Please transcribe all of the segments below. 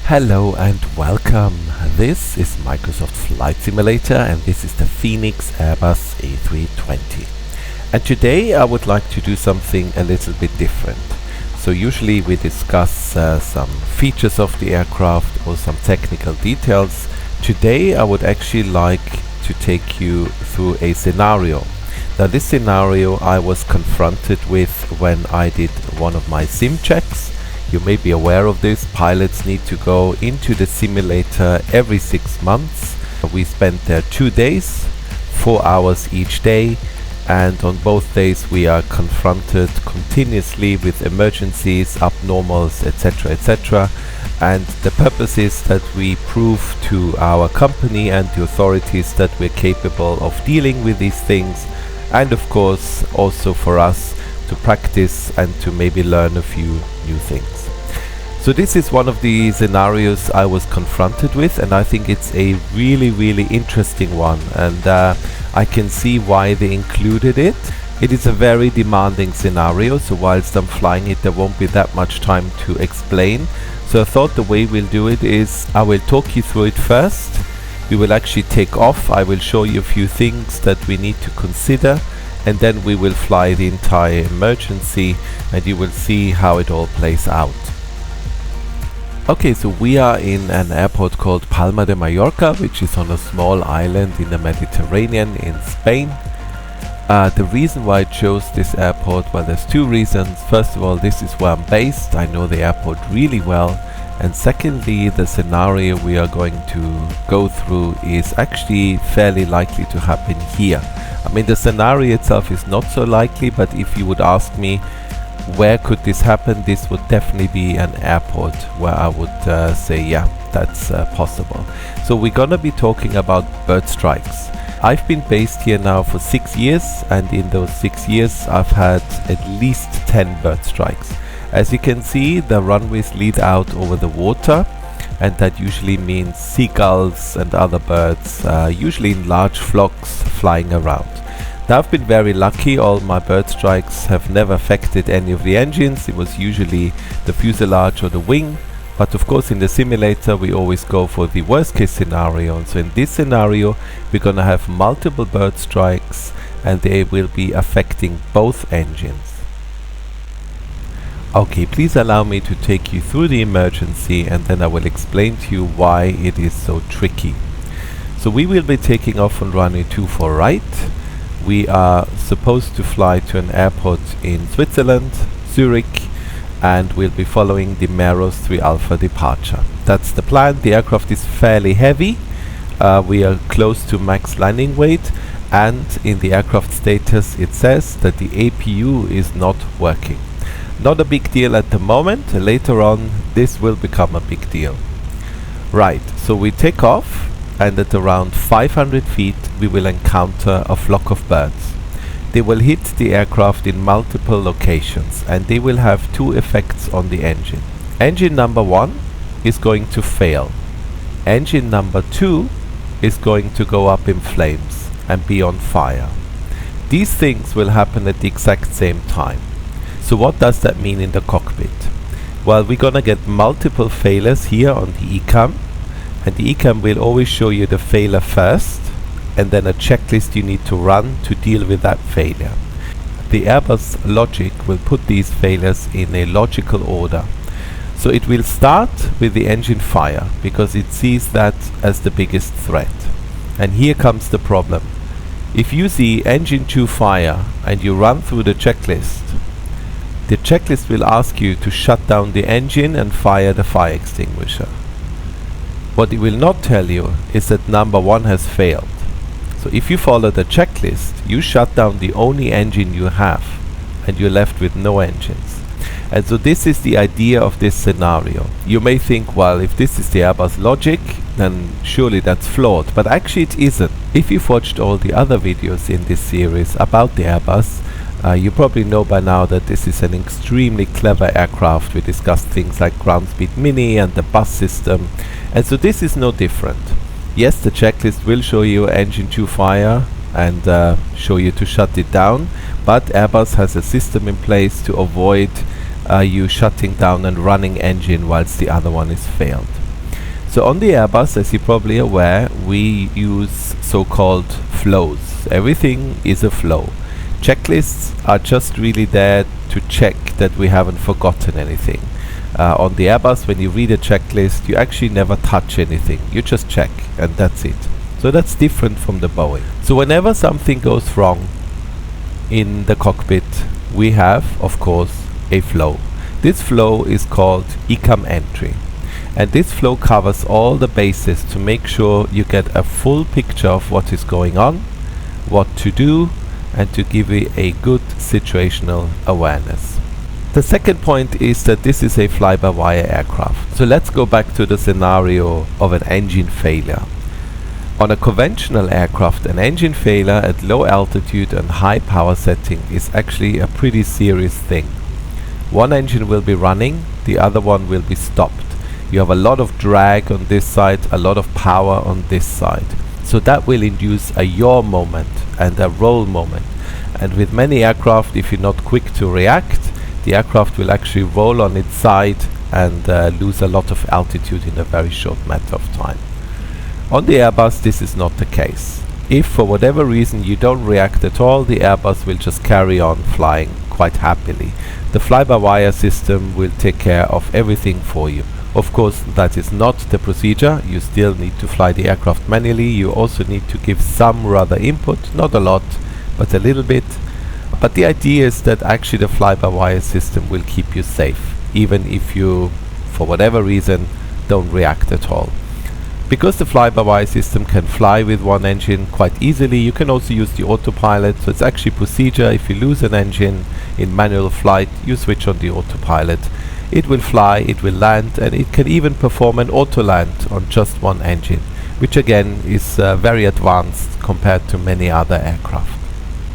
Hello and welcome. This is Microsoft Flight Simulator and this is the Phoenix Airbus A320. And today I would like to do something a little bit different. So usually we discuss some features of the aircraft or some technical details. Today I would actually like to take you through a scenario. Now this scenario I was confronted with when I did one of my sim checks. You may be aware of this. Pilots need to go into the simulator every 6 months. We spent there 2 days, 4 hours each day, and on both days we are confronted continuously with emergencies, abnormals, etc., etc. And the purpose is that we prove to our company and the authorities that we're capable of dealing with these things, and of course also for us to practice and to maybe learn a few new things. So this is one of the scenarios I was confronted with, and I think it's a really interesting one, and I can see why they included it. It is a very demanding scenario, so whilst I'm flying it there won't be that much time to explain. So I thought the way we'll do it is I will talk you through it first. We will actually take off. I will show you a few things that we need to consider, and then we will fly the entire emergency and you will see how it all plays out. Okay, so we are in an airport called Palma de Mallorca, which is on a small island in the Mediterranean in Spain. The reason why I chose this airport, well, there's two reasons. First of all, this is where I'm based. I know the airport really well. And secondly, the scenario we are going to go through is actually fairly likely to happen here. I mean, the scenario itself is not so likely, but if you would ask me where could this happen, this would definitely be an airport where I would say, yeah, that's possible. So we're gonna be talking about Birdstrikes. I've been based here now for 6 years, and in those 6 years I've had at least 10 Birdstrikes. As you can see, the runways lead out over the water, and that usually means seagulls and other birds, usually in large flocks, flying around. Now, I've been very lucky. All my Birdstrikes have never affected any of the engines. It was usually the fuselage or the wing, but of course in the simulator we always go for the worst case scenario. And so in this scenario we're gonna have multiple Birdstrikes and they will be affecting both engines. Okay, please allow me to take you through the emergency and then I will explain to you why it is so tricky. So we will be taking off on runway 24 right. We are supposed to fly to an airport in Switzerland, Zurich, and we'll be following the Meros 3 Alpha departure. That's the plan. The aircraft is fairly heavy. We are close to max landing weight, and in the aircraft status it says that the APU is not working. Not a big deal at the moment. Later on this will become a big deal. Right, so we take off, and at around 500 feet we will encounter a flock of birds. They will hit the aircraft in multiple locations and they will have two effects on the engine. Engine number 1 is going to fail. Engine number 2 is going to go up in flames and be on fire. These things will happen at the exact same time. So what does that mean in the cockpit? Well, we're gonna get multiple failures here on the ECAM. And the ECAM will always show you the failure first and then a checklist you need to run to deal with that failure. The Airbus logic will put these failures in a logical order. So it will start with the engine fire because it sees that as the biggest threat. And here comes the problem. If you see engine 2 fire and you run through the checklist will ask you to shut down the engine and fire the fire extinguisher. What it will not tell you is that number 1 has failed. So if you follow the checklist, you shut down the only engine you have and you're left with no engines. And so this is the idea of this scenario. You may think, well, if this is the Airbus logic, then surely that's flawed, but actually it isn't. If you've watched all the other videos in this series about the Airbus, you probably know by now that this is an extremely clever aircraft. We discussed things like ground speed mini and the bus system, and so this is no different. Yes, the checklist will show you engine 2 fire and show you to shut it down, but Airbus has a system in place to avoid you shutting down and running engine whilst the other one is failed. So on the Airbus, as you're probably aware, we use so-called flows. Everything is a flow. Checklists are just really there to check that we haven't forgotten anything. On the Airbus, when you read a checklist, you actually never touch anything. You just check, and that's it. So that's different from the Boeing. So whenever something goes wrong in the cockpit, we have, of course, a flow. This flow is called ECAM entry. And this flow covers all the bases to make sure you get a full picture of what is going on, what to do, and to give you a good situational awareness. The second point is that this is a fly-by-wire aircraft. So let's go back to the scenario of an engine failure. On a conventional aircraft, an engine failure at low altitude and high power setting is actually a pretty serious thing. One engine will be running, the other one will be stopped. You have a lot of drag on this side, a lot of power on this side. So that will induce a yaw moment and a roll moment. And with many aircraft, if you're not quick to react, the aircraft will actually roll on its side and lose a lot of altitude in a very short matter of time. On the Airbus, this is not the case. If for whatever reason you don't react at all, the Airbus will just carry on flying quite happily. The fly-by-wire system will take care of everything for you. Of course, that is not the procedure. You still need to fly the aircraft manually. You also need to give some rather input, not a lot, but a little bit. But the idea is that actually the fly-by-wire system will keep you safe, even if you, for whatever reason, don't react at all. Because the fly-by-wire system can fly with one engine quite easily, you can also use the autopilot. So it's actually procedure. If you lose an engine in manual flight, you switch on the autopilot. It will fly, it will land, and it can even perform an auto land on just one engine, which again is very advanced compared to many other aircraft.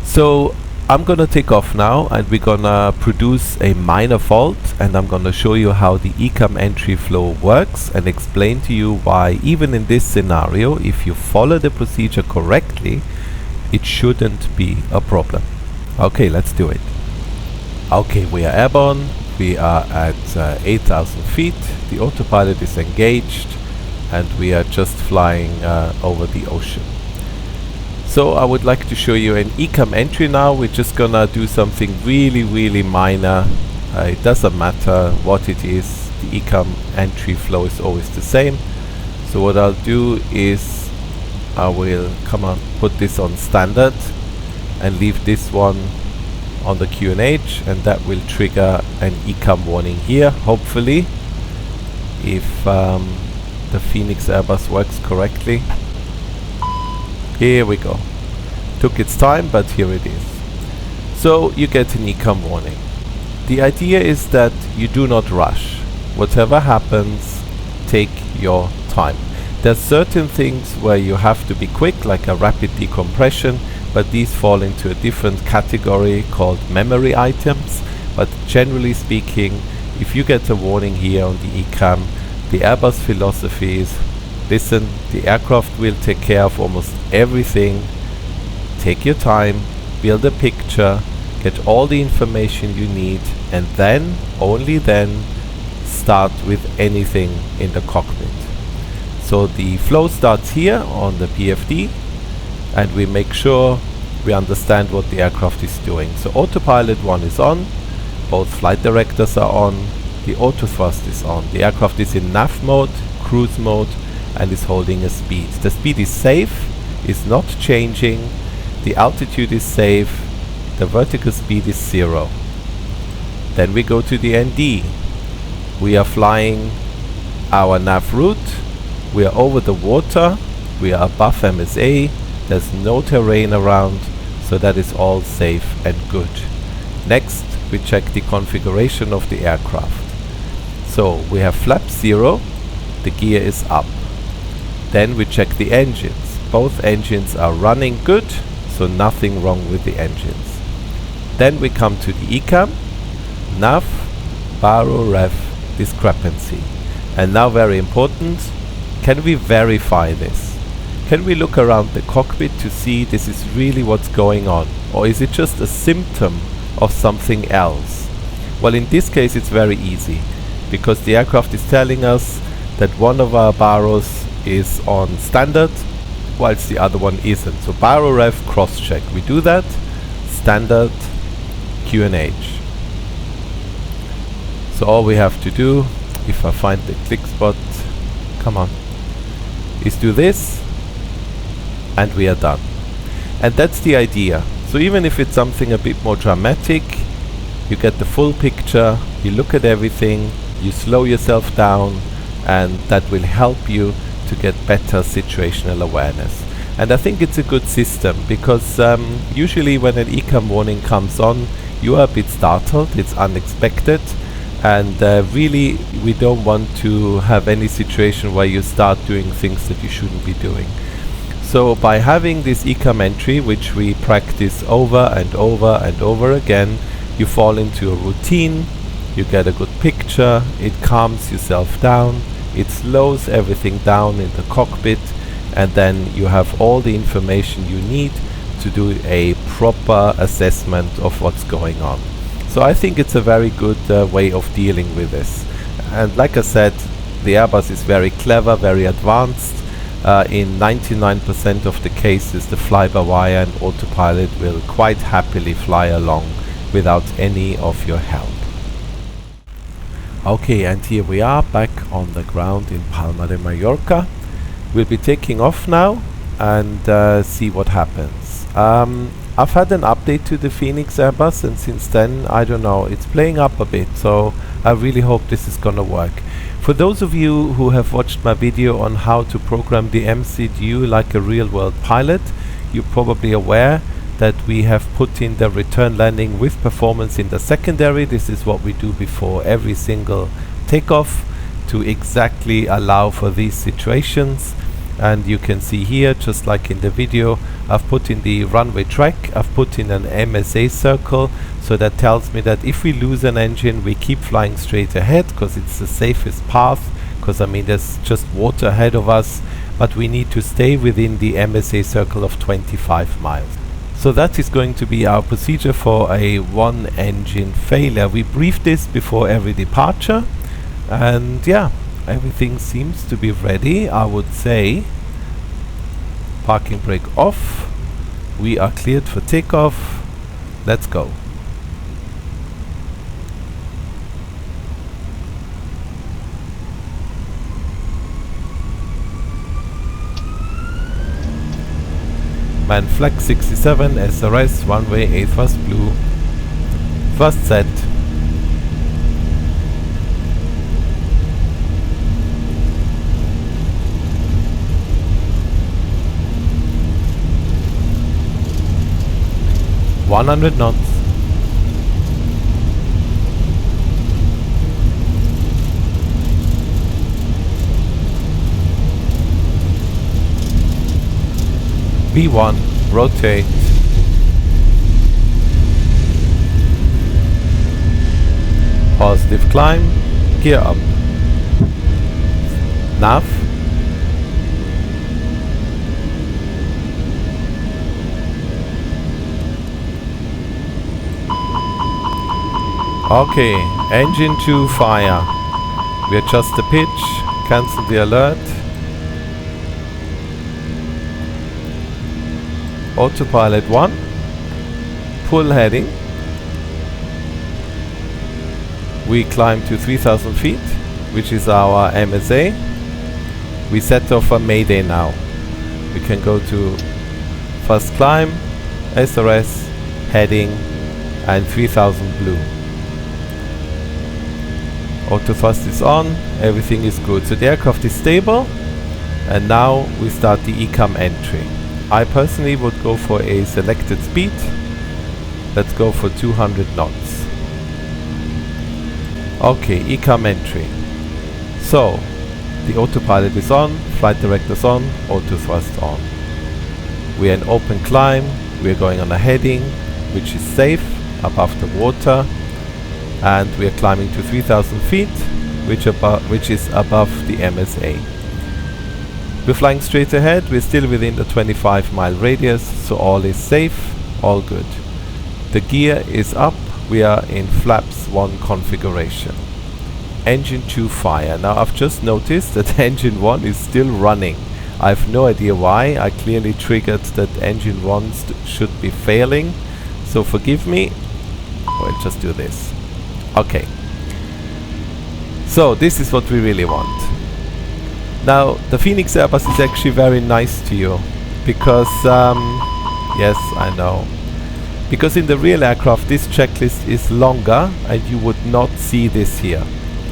So I'm gonna take off now, and we're gonna produce a minor fault, and I'm gonna show you how the ECAM entry flow works and explain to you why even in this scenario, if you follow the procedure correctly, it shouldn't be a problem. Okay, let's do it. Okay, we are airborne. We are at 8,000 feet. The autopilot is engaged, and we are just flying over the ocean. So I would like to show you an ECAM entry now. We're just gonna do something really minor. It doesn't matter what it is. The ECAM entry flow is always the same. So what I'll do is I will put this on standard and leave this one on the QNH, and that will trigger an ECAM warning here, hopefully, if the Phoenix Airbus works correctly. Here we go. Took its time, but here it is. So you get an ECAM warning. The idea is that you do not rush. Whatever happens, take your time. There's certain things where you have to be quick, like a rapid decompression, but these fall into a different category called memory items. But generally speaking, if you get a warning here on the ECAM, the Airbus philosophy is, listen, the aircraft will take care of almost everything. Take your time, build a picture, get all the information you need, and then, only then, start with anything in the cockpit. So the flow starts here on the PFD, and we make sure we understand what the aircraft is doing. So autopilot 1 is on, both flight directors are on, the auto thrust is on. The aircraft is in nav mode, cruise mode, and is holding a speed. The speed is safe, is not changing, the altitude is safe, the vertical speed is 0. Then we go to the ND. We are flying our nav route, we are over the water, we are above MSA, there's no terrain around, so that is all safe and good. Next, we check the configuration of the aircraft. So we have flap 0, the gear is up. Then we check the engines. Both engines are running good, so nothing wrong with the engines. Then we come to the ECAM, nav, baro rev discrepancy. And now very important, can we verify this? Can we look around the cockpit to see this is really what's going on? Or is it just a symptom of something else? Well, in this case it's very easy, because the aircraft is telling us that one of our barrows is on standard whilst the other one isn't. So barrow rev cross check. We do that. Standard QNH. So all we have to do, if I find the click spot, come on, is do this and we are done. And that's the idea. So even if it's something a bit more dramatic, you get the full picture, you look at everything, you slow yourself down, and that will help you to get better situational awareness. And I think it's a good system because usually when an ECAM warning comes on, you are a bit startled, it's unexpected, and really we don't want to have any situation where you start doing things that you shouldn't be doing. So by having this ECAM entry, which we practice over and over and over again, you fall into a routine, you get a good picture, it calms yourself down, it slows everything down in the cockpit, and then you have all the information you need to do a proper assessment of what's going on. So I think it's a very good way of dealing with this. And like I said, the Airbus is very clever, very advanced. In 99% of the cases, the fly-by-wire and autopilot will quite happily fly along without any of your help. Okay, and here we are back on the ground in Palma de Mallorca. We'll be taking off now and see what happens. I've had an update to the Phoenix Airbus, and since then, I don't know, it's playing up a bit, so I really hope this is gonna work. For those of you who have watched my video on how to program the MCDU like a real-world pilot, you're probably aware that we have put in the return landing with performance in the secondary. This is what we do before every single takeoff to exactly allow for these situations. And you can see here, just like in the video, I've put in the runway track, I've put in an MSA circle, so that tells me that if we lose an engine, we keep flying straight ahead because it's the safest path, because I mean there's just water ahead of us, but we need to stay within the MSA circle of 25 miles. So that is going to be our procedure for a one engine failure. We brief this before every departure, and yeah, everything seems to be ready. I would say parking brake off, we are cleared for takeoff, let's go. Man flag 67, SRS, runway 8 fast blue, first set. $100 knots. V1, rotate. Positive climb, gear up. Nav. Okay, engine 2 fire. We adjust the pitch, cancel the alert. Autopilot 1, pull heading. We climb to 3000 feet, which is our MSA. We set off a mayday now. We can go to first climb, SRS, heading, and 3000 blue. Auto thrust is on, everything is good. So the aircraft is stable, and now we start the ECAM entry. I personally would go for a selected speed. Let's go for 200 knots. Okay, ECAM entry. So, the autopilot is on, flight director's on, auto thrust on. We are in open climb, we are going on a heading, which is safe, above the water. And we are climbing to 3000 feet, which is above the MSA. We're flying straight ahead, we're still within the 25-mile radius, so all is safe, all good. The gear is up, we are in flaps 1 configuration. engine 2 fire. Now I've just noticed that engine 1 is still running. I have no idea why. I clearly triggered that engine 1 should be failing, so forgive me. We'll just do this. Okay. So this is what we really want. Now the Phoenix Airbus is actually very nice to you because yes, I know. Because in the real aircraft this checklist is longer and you would not see this here.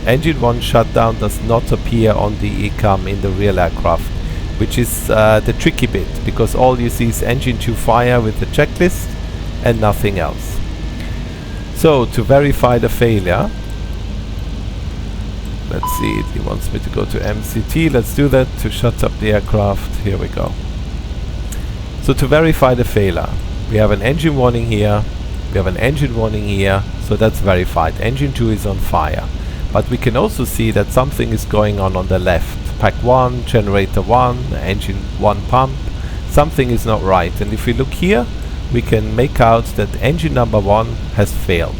Engine 1 shutdown does not appear on the ECAM in the real aircraft, which is the tricky bit, because all you see is engine 2 fire with the checklist and nothing else. So to verify the failure, let's see, he wants me to go to MCT. Let's do that to shut up the aircraft. Here we go. So to verify the failure, we have an engine warning here, we have an engine warning here, so that's verified. Engine 2 is on fire. But we can also see that something is going on the left. Pack 1, generator 1, engine 1 pump. Something is not right. And if we look here, we can make out that engine number 1 has failed.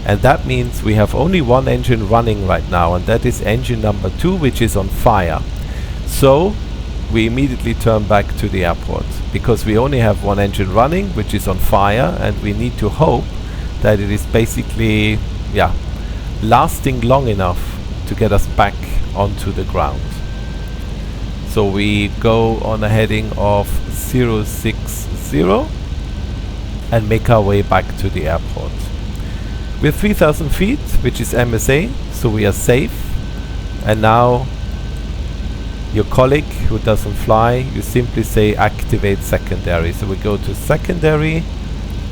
And that means we have only one engine running right now, and that is engine number 2, which is on fire. So we immediately turn back to the airport, because we only have one engine running, which is on fire, and we need to hope that it is basically, yeah, lasting long enough to get us back onto the ground. So we go on a heading of 060 and make our way back to the airport. We're 3,000 feet, which is MSA, so we are safe. And now your colleague who doesn't fly, you simply say activate secondary. So we go to secondary,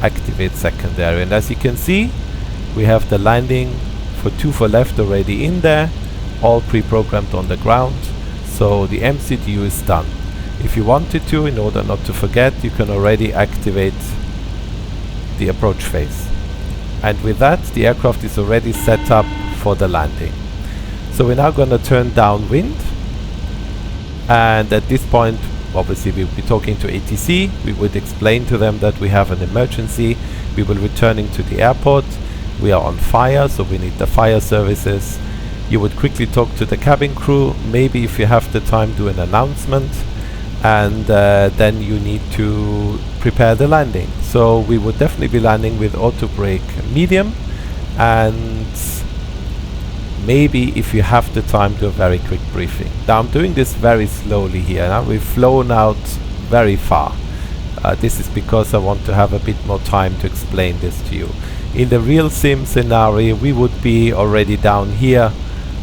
activate secondary, and as you can see, we have the landing for 2 for left already in there, all pre-programmed on the ground. So the MCDU is done. If you wanted to, in order not to forget, you can already activate the approach phase. And with that, the aircraft is already set up for the landing. So we're now going to turn downwind. And at this point, obviously we'll be talking to ATC. We would explain to them that we have an emergency. We will returning to the airport. We are on fire, so we need the fire services. You would quickly talk to the cabin crew. Maybe if you have the time, do an announcement. And then you need to prepare the landing. So we would definitely be landing with auto brake medium, and maybe if you have the time, do a very quick briefing. Now I'm doing this very slowly here. Now we've flown out very far. This is because I want to have a bit more time to explain this to you. In the real sim scenario, we would be already down here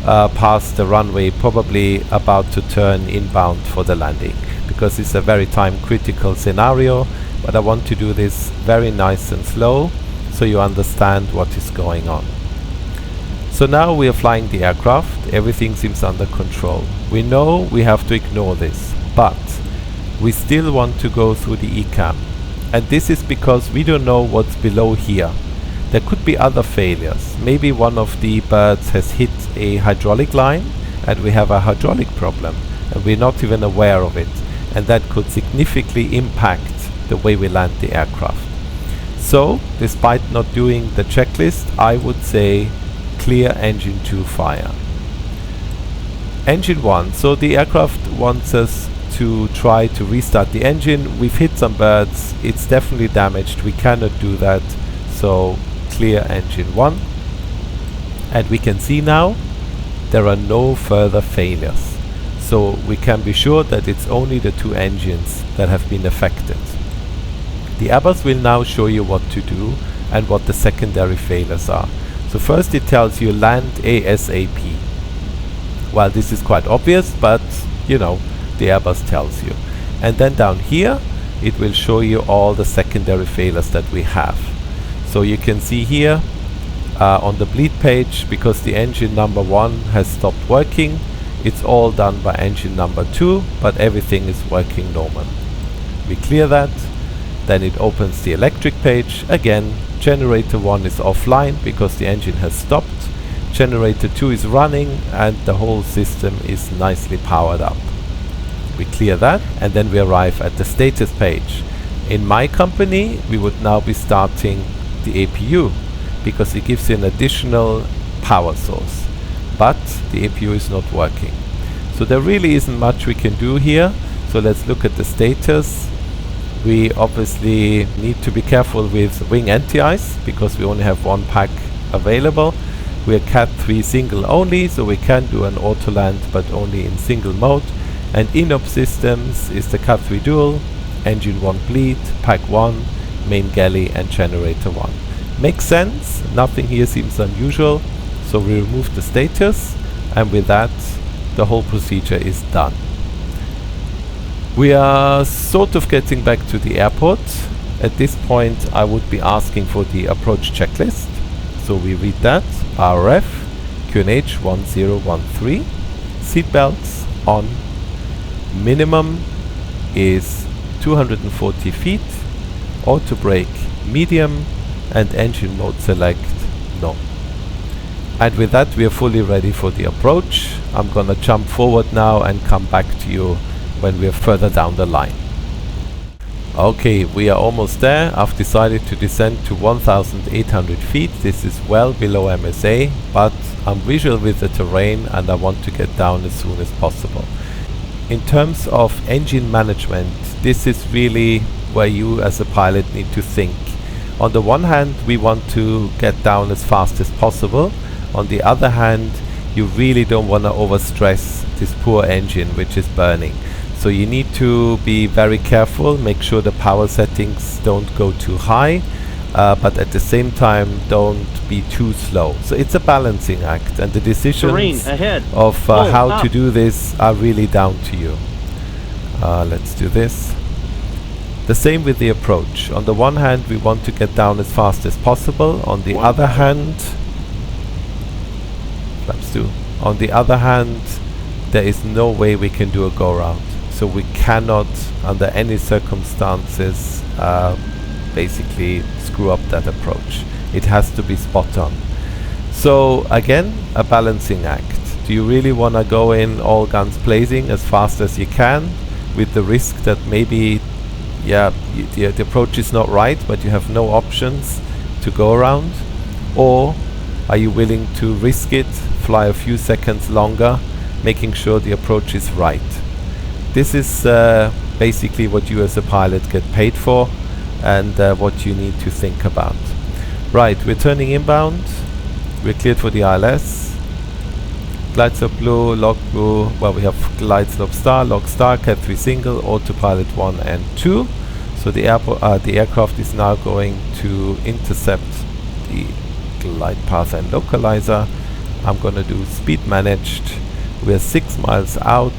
past the runway, probably about to turn inbound for the landing, because it's a very time critical scenario. But I want to do this very nice and slow so you understand what is going on. So now we are flying the aircraft, everything seems under control. We know we have to ignore this, but we still want to go through the ECAM. And this is because we don't know what's below here. There could be other failures. Maybe one of the birds has hit a hydraulic line and we have a hydraulic problem and we're not even aware of it. And that could significantly impact the way we land the aircraft. So, despite not doing the checklist, I would say clear engine 2 fire. Engine 1, so the aircraft wants us to try to restart the engine. We've hit some birds, it's definitely damaged, we cannot do that, so clear engine 1. And we can see now there are no further failures. So we can be sure that it's only the 2 engines that have been affected. The Airbus will now show you what to do and what the secondary failures are. So first it tells you land ASAP. Well, this is quite obvious, but you know, the Airbus tells you. And then down here it will show you all the secondary failures that we have. So you can see here on the bleed page, because the engine number 1 has stopped working, it's all done by engine number 2, but everything is working normal. We clear that, then it opens the electric page. Again, generator 1 is offline because the engine has stopped. Generator 2 is running and the whole system is nicely powered up. We clear that and then we arrive at the status page. In my company, we would now be starting the APU because it gives you an additional power source. but the APU is not working. So there really isn't much we can do here. So let's look at the status. We obviously need to be careful with wing anti-ice because we only have one pack available. We are Cat 3 single only, so we can do an auto land but only in single mode. And INOP systems is the Cat 3 dual, engine 1 bleed, pack 1, main galley and generator 1. Makes sense, nothing here seems unusual, so we remove the status, and with that the whole procedure is done. We are sort of getting back to the airport. At this point I would be asking for the approach checklist. So we read that, RF, QNH 1013, seatbelts on, minimum is 240 feet, auto brake medium, and engine mode select no. And with that we are fully ready for the approach. I'm gonna jump forward now and come back to you when we are further down the line. Okay, we are almost there. I've decided to descend to 1,800 feet. This is well below MSA, but I'm visual with the terrain and I want to get down as soon as possible. In terms of engine management, this is really where you as a pilot need to think. On the one hand, we want to get down as fast as possible. On the other hand, you really don't want to overstress this poor engine which is burning. So you need to be very careful, make sure the power settings don't go too high, but at the same time don't be too slow. So it's a balancing act, and the decisions of how to do this are really down to you. Let's do this. The same with the approach. On the one hand, we want to get down as fast as possible. On the other hand, flaps 2. On the other hand, there is no way we can do a go round. So we cannot, under any circumstances, basically screw up that approach. It has to be spot on. So again, a balancing act. Do you really want to go in all guns blazing as fast as you can, with the risk that maybe, yeah, the approach is not right, but you have no options to go around? Or are you willing to risk it, fly a few seconds longer, making sure the approach is right? This is basically what you as a pilot get paid for, and what you need to think about. Right, we're turning inbound. We're cleared for the ILS. Glide slope blue, log blue. Well, we have glide slope star, log star, Cat 3 single, autopilot 1 and 2. So the aircraft is now going to intercept the glide path and localizer. I'm going to do speed managed. We're 6 miles out.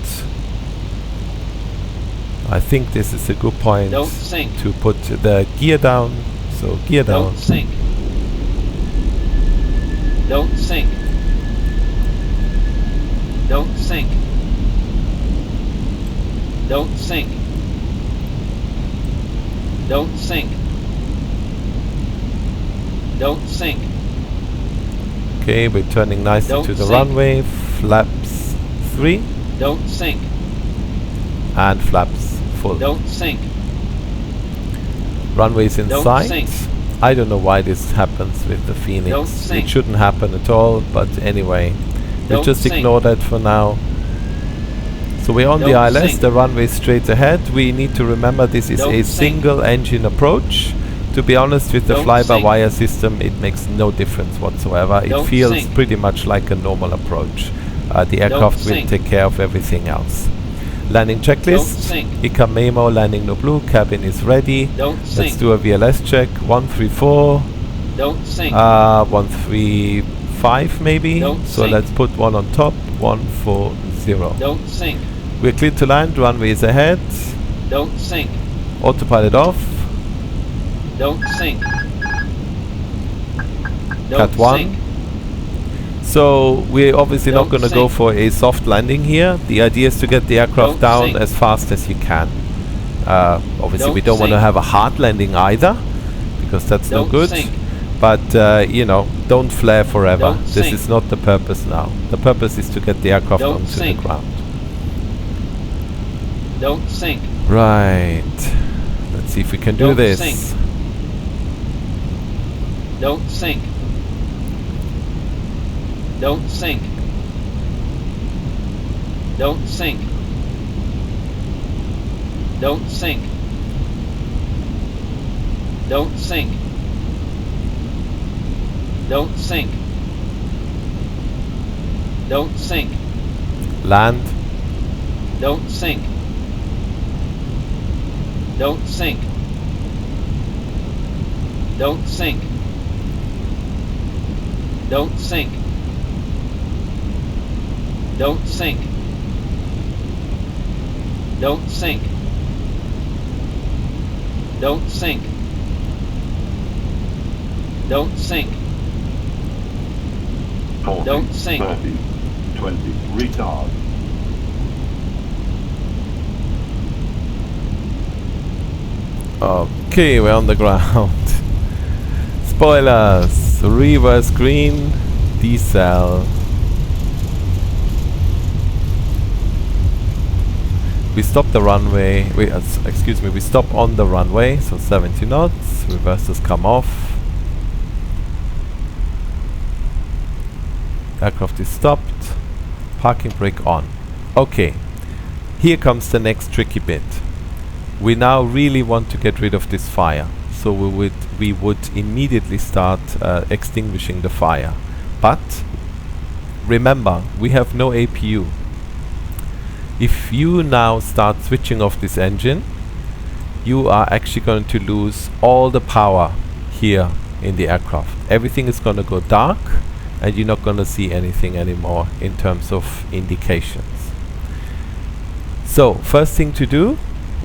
I think this is a good point to put the gear down. So gear down. Don't sink. Don't sink. Don't sink. Don't sink. Don't sink. Don't sink. Okay, we're turning nicely to the runway. Flaps 3. Don't sink. And flaps full. Don't sink. Runways in Don't sight. sink. I don't know why this happens with the Phoenix. Don't sink. It shouldn't happen at all, but anyway, we'll Don't just sink. ignore that for now. So we're on the Don't ILS, sink. the runway is straight ahead. We need to remember this is Don't a sink. single engine approach. To be honest, with the Don't fly-by-wire system, it makes no difference whatsoever. It Don't feels sink. pretty much like a normal approach. The aircraft will sink. take care of everything else. Landing Don't checklist. sink. ECAM memo, landing no blue, cabin is ready. Don't Let's sink. do a VLS check. 134, Don't sink. 135 maybe. Don't So sink. let's put one on top. 140. Don't sink. We're clear to land. Runway is ahead. Don't sink. Autopilot off. Don't sink. Cat Don't 1. sink. So we're obviously not Don't going to go sink. for a soft landing here. The idea is to get the aircraft Don't down sink. as fast as you can. Obviously we Don't don't want to sink. have a hard landing either, because that's no Don't good. sink. But you know, don't flare forever. Don't This sink. is not the purpose now. The purpose is to get the aircraft Don't onto sink. the ground. Don't sink. Right. Let's see if we can do Don't this. sink. Don't sink. Don't sink. Don't sink. Don't sink. Don't sink. Don't sink. Don't sink. Land. Don't sink. Don't sink. Don't sink. Don't sink. Don't sink. Don't sink. Don't sink. Don't sink. 40, Don't sink. 30, 20, retard. Okay, we're on the ground. Spoilers. Reverse green. Decel. We stop the runway. Excuse me. We stop on the runway. So 70 knots. Reversers come off. Aircraft is stopped. Parking brake on. Okay. Here comes the next tricky bit. We now really want to get rid of this fire. So we would immediately start extinguishing the fire. But remember, we have no APU. If you now start switching off this engine, you are actually going to lose all the power here in the aircraft. Everything is going to go dark and you're not going to see anything anymore in terms of indications. So first thing to do,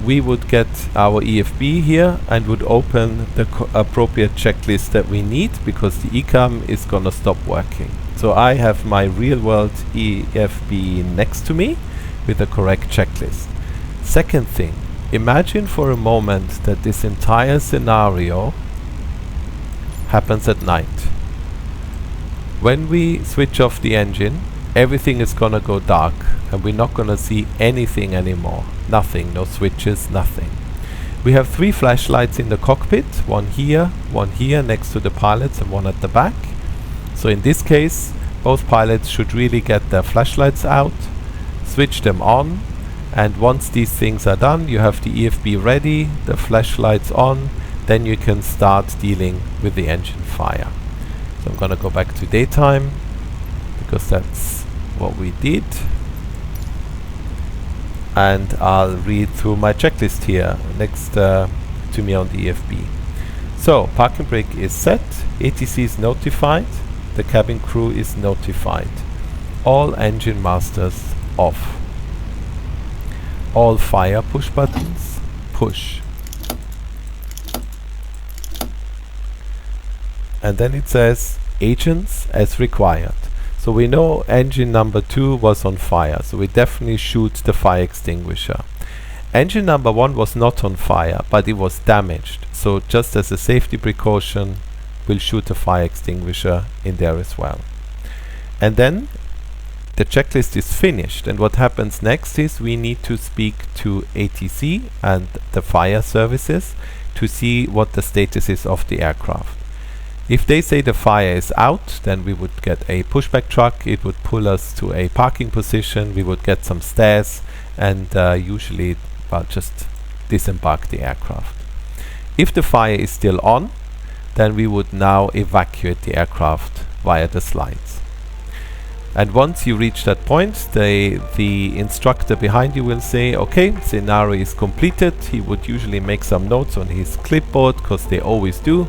we would get our EFB here and would open the appropriate checklist that we need, because the ECAM is gonna stop working. So I have my real world EFB next to me with the correct checklist. Second thing, imagine for a moment that this entire scenario happens at night. When we switch off the engine, everything is gonna go dark and we're not gonna see anything anymore. Nothing, no switches, nothing. We have 3 flashlights in the cockpit, one here next to the pilots and one at the back. So in this case, both pilots should really get their flashlights out, switch them on, and once these things are done, you have the EFB ready, the flashlights on, then you can start dealing with the engine fire. So I'm gonna go back to daytime, because that's what we did. And I'll read through my checklist here next to me on the EFB. So parking brake is set, ATC is notified, the cabin crew is notified. All engine masters off. All fire push buttons push. And then it says agents as required. So we know engine number 2 was on fire, so we definitely shoot the fire extinguisher. Engine number 1 was not on fire, but it was damaged. So just as a safety precaution, we'll shoot a fire extinguisher in there as well. And then the checklist is finished, and what happens next is we need to speak to ATC and the fire services to see what the status is of the aircraft. If they say the fire is out, then we would get a pushback truck. It would pull us to a parking position. We would get some stairs and usually just disembark the aircraft. If the fire is still on, then we would now evacuate the aircraft via the slides. And once you reach that point, the instructor behind you will say, okay, scenario is completed. He would usually make some notes on his clipboard, because they always do.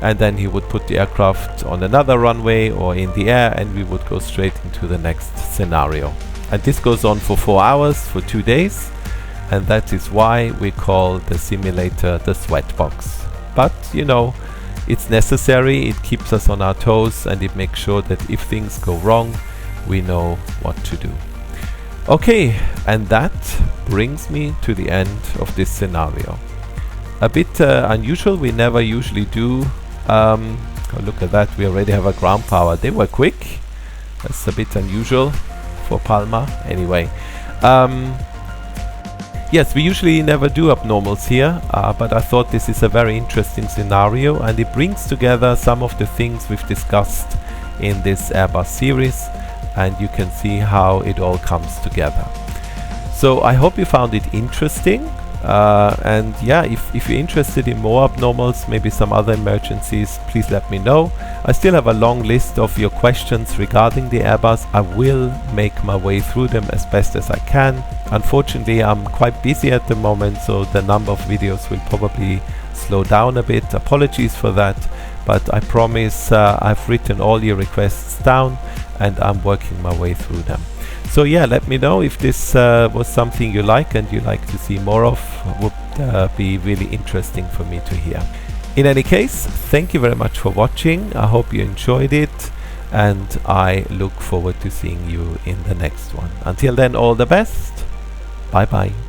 And then he would put the aircraft on another runway or in the air, and we would go straight into the next scenario. And this goes on for 4 hours, for 2 days, and that is why we call the simulator the sweat box. But you know, it's necessary, it keeps us on our toes, and it makes sure that if things go wrong, we know what to do. Okay, and that brings me to the end of this scenario. A bit unusual, we never usually do. Oh, look at that, we already have a ground power. They were quick. That's a bit unusual for Palma. Anyway, yes, we usually never do abnormals here, but I thought this is a very interesting scenario, and it brings together some of the things we've discussed in this Airbus series, and you can see how it all comes together. So I hope you found it interesting, and yeah, if you're interested in more abnormals, maybe some other emergencies, please let me know. I still have a long list of your questions regarding the Airbus. I will make my way through them as best as I can. Unfortunately, I'm quite busy at the moment, so the number of videos will probably slow down a bit. Apologies for that, but I promise I've written all your requests down and I'm working my way through them. So yeah, let me know if this was something you like and you like to see more of. Would be really interesting for me to hear. In any case, thank you very much for watching. I hope you enjoyed it, and I look forward to seeing you in the next one. Until then, all the best. Bye bye.